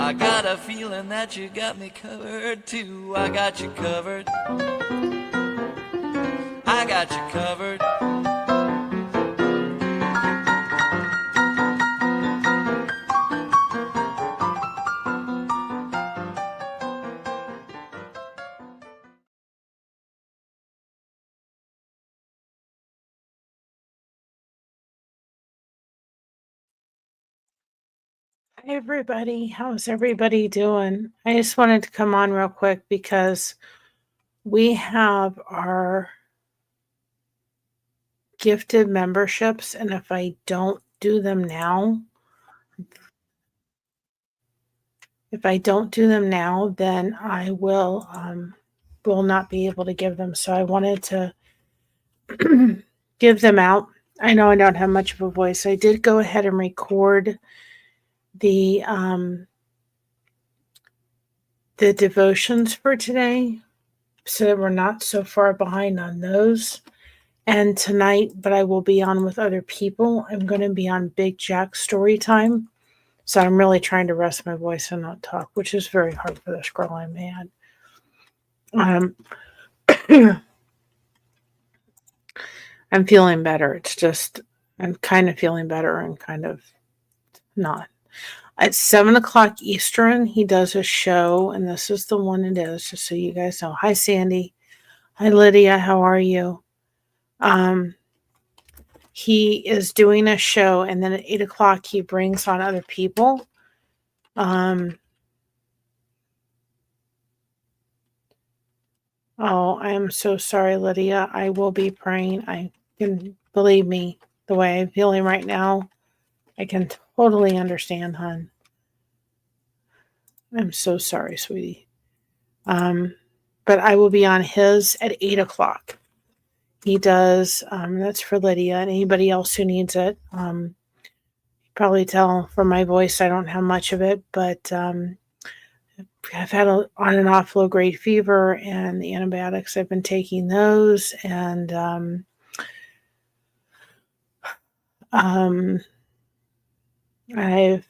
I got a feeling that you got me covered too. I got you covered. I got you covered. Hi, everybody. How's everybody doing? I just wanted to come on real quick because we have our gifted memberships, and if I don't do them now, then I will not be able to give them. So I wanted to give them out. I know I don't have much of a voice. I did go ahead and record the devotions for today so that we're not so far behind on those. And tonight, but I will be on with other people. I'm going to be on Big Jack story time. So I'm really trying to rest my voice and not talk, which is very hard for this girl I'm mad. I'm feeling better. It's just, I'm kind of feeling better and kind of not. At 7 o'clock Eastern, he does a show, and this is the one it is, just so you guys know. Hi, Sandy. Hi, Lydia. How are you? He is doing a show, and then at 8 o'clock, he brings on other people. Oh, I am so sorry, Lydia. I will be praying. I can believe me, the way I'm feeling right now. I can totally understand, hon. I'm so sorry, sweetie. But I will be on his at 8 o'clock. He does, that's for Lydia and anybody else who needs it. Probably tell from my voice I don't have much of it, but I've had on and off low grade fever, and the antibiotics, I've been taking those, and I've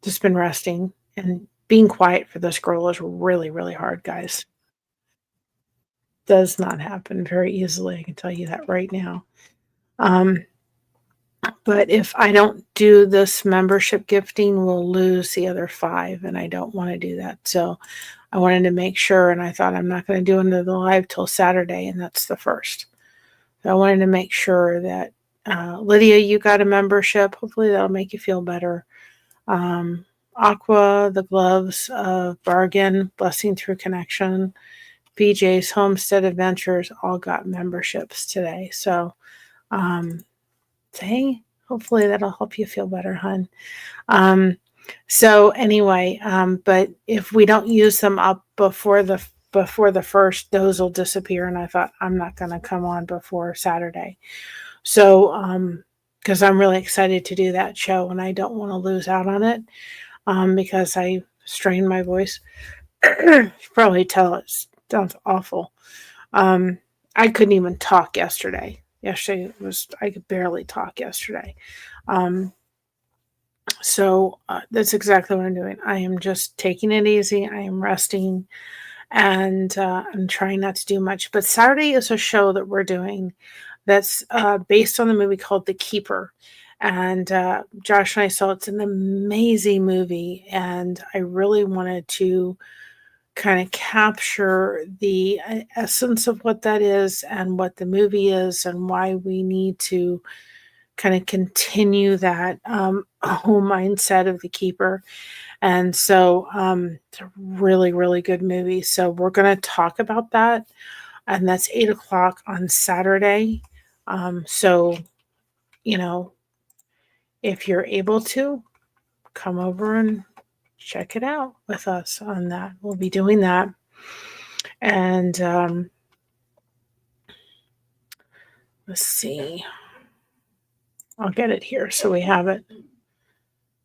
just been resting, and being quiet for this girl is really, really hard, guys. Does not happen very easily. I can tell you that right now. But if I don't do this membership gifting, we'll lose the other 5, and I don't want to do that. So I wanted to make sure, and I thought I'm not going to do another live till Saturday, and that's the 1st. So I wanted to make sure that Lydia, you got a membership. Hopefully that'll make you feel better. Aqua, the gloves, bargain, blessing through connection, BJ's Homestead Adventures all got memberships today. So hey, hopefully that'll help you feel better, hon. So anyway, but if we don't use them up before the 1st, those will disappear. And I thought I'm not going to come on before Saturday. So, because I'm really excited to do that show, and I don't want to lose out on it, because I strained my voice. You probably tell it sounds awful. I couldn't even talk yesterday. I could barely talk yesterday. So that's exactly what I'm doing. I am just taking it easy. I am resting, and I'm trying not to do much. But Saturday is a show that we're doing that's based on the movie called The Keeper. And Josh and I saw it's an amazing movie, and I really wanted to kind of capture the essence of what that is and what the movie is and why we need to kind of continue that whole mindset of The Keeper. And so it's a really, really good movie. So we're going to talk about that. And that's 8 o'clock on Saturday. So, if you're able to, come over and check it out with us on that. We'll be doing that. And let's see. I'll get it here so we have it.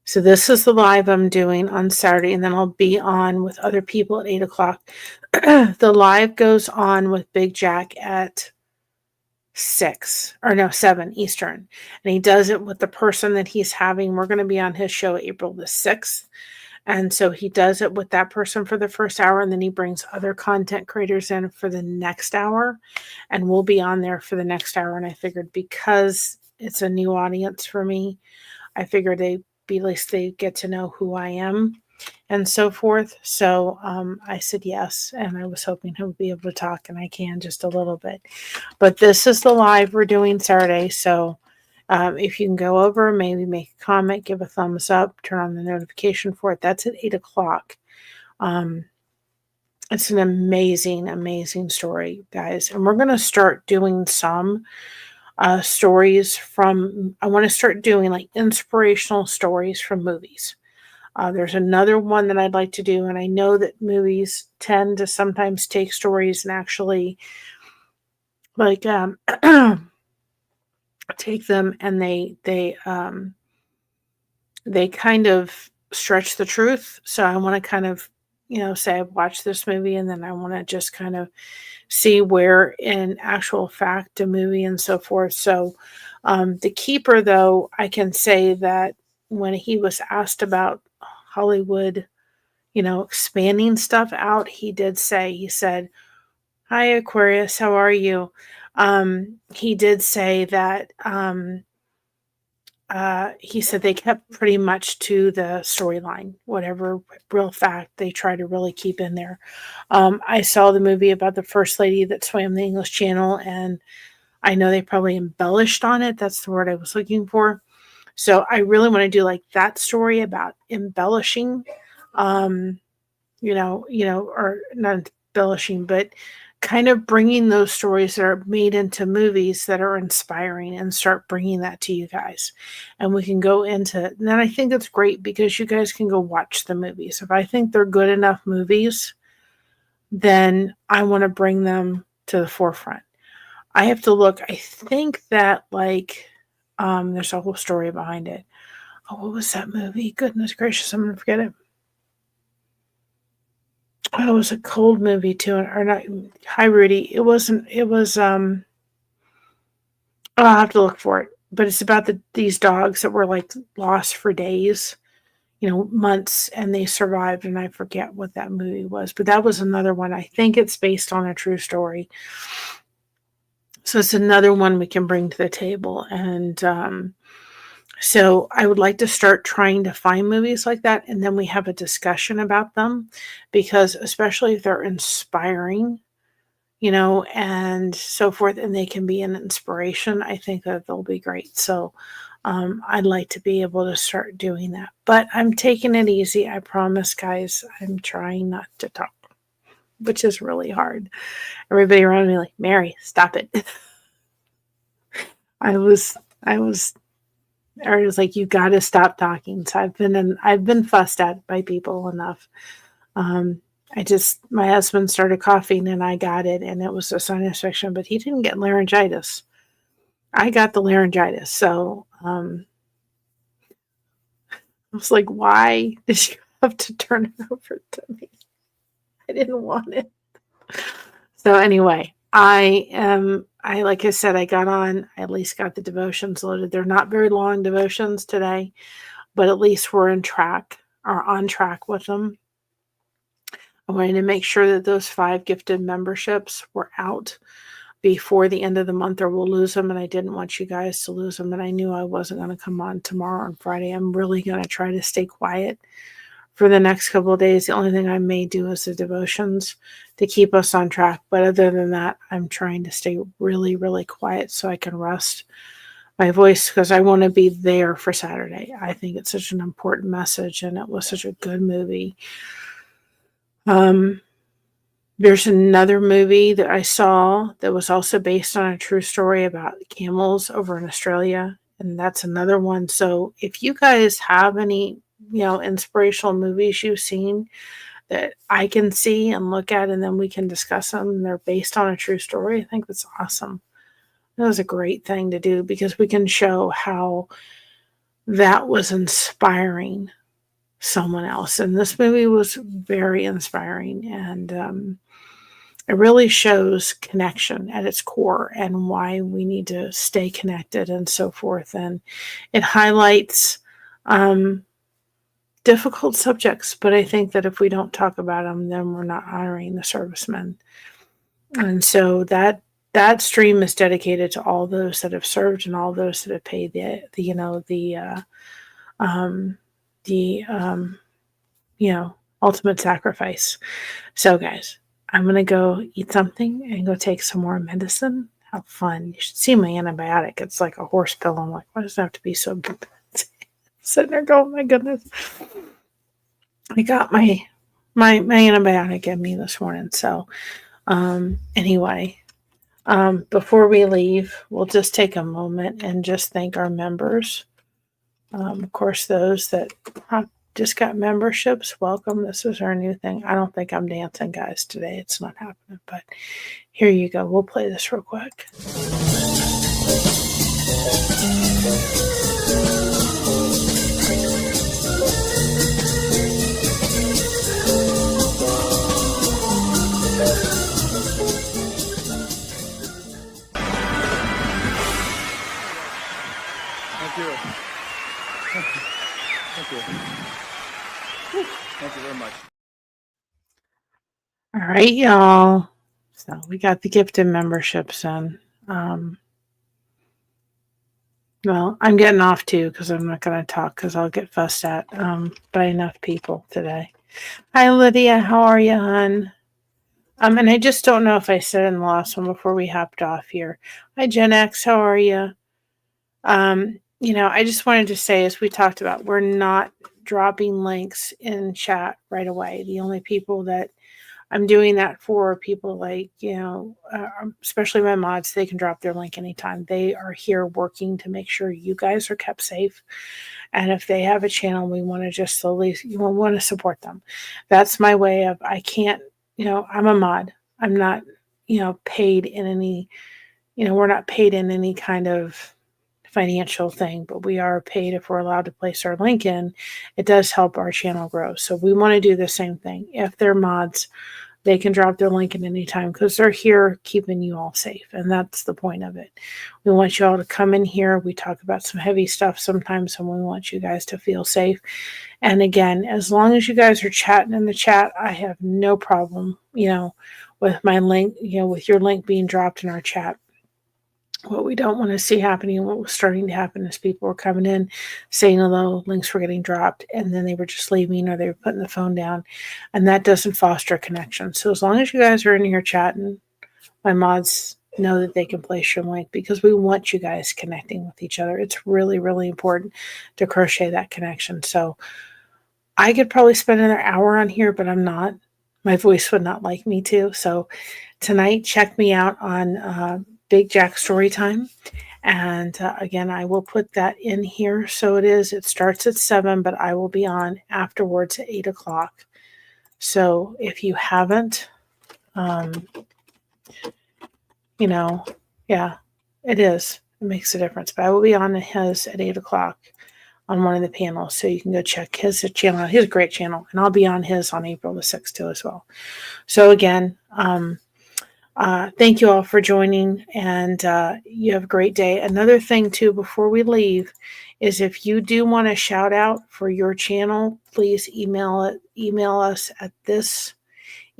So this is the live I'm doing on Saturday, and then I'll be on with other people at 8 o'clock. The live goes on with Big Jack at 7 Eastern. And he does it with the person that he's having. We're going to be on his show April the 6th. And so he does it with that person for the first hour, and then he brings other content creators in for the next hour, and we'll be on there for the next hour. And I figured because it's a new audience for me, I figured at least they get to know who I am and so forth. So I said yes, and I was hoping he'll be able to talk, and I can just a little bit. But this is the live we're doing Saturday, so if you can go over, maybe make a comment, give a thumbs up, turn on the notification for it. That's at 8 o'clock. It's an amazing, amazing story, guys. And we're going to start doing some stories from, I want to start doing like inspirational stories from movies. There's another one that I'd like to do, and I know that movies tend to sometimes take stories and actually like take them and they kind of stretch the truth. So I want to kind of, say I've watched this movie, and then I want to just kind of see where in actual fact a movie and so forth. So the keeper, though, I can say that when he was asked about Hollywood, expanding stuff out, he said, "Hi, Aquarius, how are you?" He did say that he said they kept pretty much to the storyline, whatever real fact they try to really keep in there. I saw the movie about the first lady that swam the English Channel, and I know they probably embellished on it. That's the word I was looking for. So I really want to do like that story about embellishing, or not embellishing, but kind of bringing those stories that are made into movies that are inspiring and start bringing that to you guys. And we can go into it. And then I think it's great because you guys can go watch the movies. If I think they're good enough movies, then I want to bring them to the forefront. I have to look. I think that there's a whole story behind it. Oh, what was that movie? Goodness gracious, I'm going to forget it. Oh, it was a cold movie too, or not. Hi, Rudy. It wasn't. It was. Oh, I'll have to look for it. But it's about these dogs that were like lost for days, months, and they survived. And I forget what that movie was, but that was another one. I think it's based on a true story. So it's another one we can bring to the table. And so I would like to start trying to find movies like that, and then we have a discussion about them, because especially if they're inspiring, and so forth, and they can be an inspiration, I think that they'll be great. So I'd like to be able to start doing that. But I'm taking it easy. I promise, guys. I'm trying not to talk, which is really hard. Everybody around me like, Mary, stop it. I was like, you got to stop talking. So I've been fussed at by people enough. My husband started coughing and I got it, and it was a sinus infection, but he didn't get laryngitis. I got the laryngitis. So I was like, why did you have to turn it over to me? I didn't want it. So anyway, like I said, I got on, I at least got the devotions loaded. They're not very long devotions today, but at least we're on track with them. I wanted to make sure that those 5 gifted memberships were out before the end of the month, or we'll lose them. And I didn't want you guys to lose them. And I knew I wasn't going to come on tomorrow and Friday. I'm really going to try to stay quiet for the next couple of days. The only thing I may do is the devotions to keep us on track. But other than that, I'm trying to stay really, really quiet so I can rest my voice, because I want to be there for Saturday. I think it's such an important message, and it was such a good movie. There's another movie that I saw that was also based on a true story about camels over in Australia, and that's another one. So if you guys have any, inspirational movies you've seen that I can see and look at, and then we can discuss them, and they're based on a true story, I think that's awesome. That was a great thing to do, because we can show how that was inspiring someone else. And this movie was very inspiring, and it really shows connection at its core and why we need to stay connected and so forth. And it highlights difficult subjects, but I think that if we don't talk about them, then we're not honoring the servicemen. And so that stream is dedicated to all those that have served and all those that have paid um, the ultimate sacrifice. So, guys, I'm gonna go eat something and go take some more medicine. How fun! You should see my antibiotic. It's like a horse pill. I'm like, why does it have to be so big? Sitting there going, my goodness. I got my antibiotic in me this morning. So anyway, before we leave, we'll just take a moment and just thank our members. Of course, those that just got memberships, welcome. This is our new thing. I don't think I'm dancing, guys, today. It's not happening, but here you go. We'll play this real quick. Thank you. Thank you. Thank you very much. All right, y'all. So we got the gifted memberships in. Well, I'm getting off too because I'm not going to talk because I'll get fussed at by enough people today. Hi, Lydia. How are you, hon? And I just don't know if I said in the last one before we hopped off here. Hi, Gen X. How are you? I just wanted to say, as we talked about, we're not dropping links in chat right away. The only people that I'm doing that for are people like, especially my mods. They can drop their link anytime. They are here working to make sure you guys are kept safe. And if they have a channel, we want to just slowly, want to support them. That's my way of, I can't, I'm a mod. I'm not, paid in any, we're not paid in any kind of financial thing, but we are paid if we're allowed to place our link in. It does help our channel grow. So we want to do the same thing. If they're mods, they can drop their link at any time because they're here keeping you all safe. And that's the point of it. We want you all to come in here. We talk about some heavy stuff sometimes, and we want you guys to feel safe. And again, as long as you guys are chatting in the chat, I have no problem, with my link, with your link being dropped in our chat. What we don't want to see happening, and what was starting to happen, is people were coming in saying hello, links were getting dropped, and then they were just leaving or they were putting the phone down, and that doesn't foster connection. So as long as you guys are in here chatting, my mods know that they can place your link because we want you guys connecting with each other. It's really, really important to crochet that connection. So I could probably spend another hour on here, but I'm not. My voice would not like me to. So tonight, check me out on Big Jack Storytime. And again, I will put that in here. So it starts at 7, but I will be on afterwards at 8 o'clock. So if you haven't, yeah, it is. It makes a difference. But I will be on his at 8 o'clock on one of the panels. So you can go check his channel. He has a great channel. And I'll be on his on April the 6th too as well. So again, thank you all for joining, and you have a great day. Another thing too, before we leave, is if you do want a shout out for your channel, please email us at this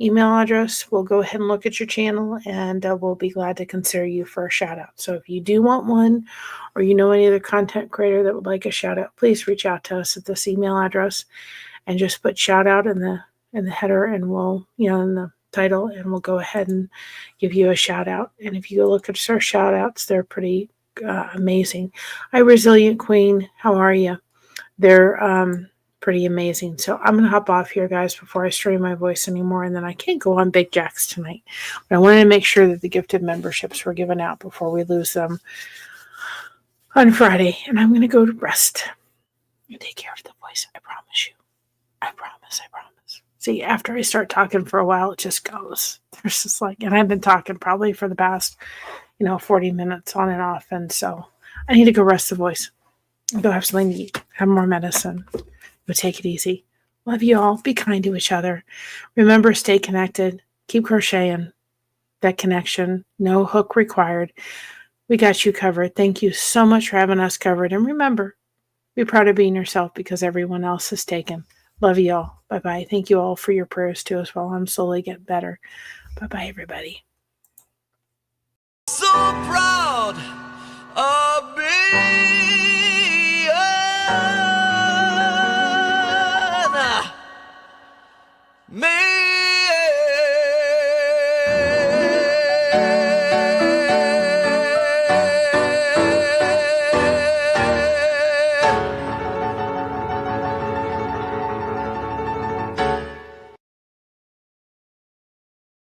email address. We'll go ahead and look at your channel, and we'll be glad to consider you for a shout out. So if you do want one, or any other content creator that would like a shout out, please reach out to us at this email address and just put shout out in the header, and we'll, in the title, and we'll go ahead and give you a shout out. And if you go look at our shout outs, they're pretty amazing. Hi, Resilient Queen. How are you? They're pretty amazing. So I'm going to hop off here, guys, before I strain my voice anymore, and then I can't go on Big Jacks tonight. But I wanted to make sure that the gifted memberships were given out before we lose them on Friday. And I'm going to go to rest and take care of the voice. I promise you. I promise. See, after I start talking for a while, it just goes. There's just and I've been talking probably for the past, 40 minutes on and off. And so I need to go rest the voice. Go have something to eat. Have more medicine. Go take it easy. Love you all. Be kind to each other. Remember, stay connected. Keep crocheting. That connection. No hook required. We got you covered. Thank you so much for having us covered. And remember, be proud of being yourself because everyone else is taken. Love you all. Bye bye. Thank you all for your prayers too as well. I'm slowly getting better. Bye bye, everybody. So proud of being made.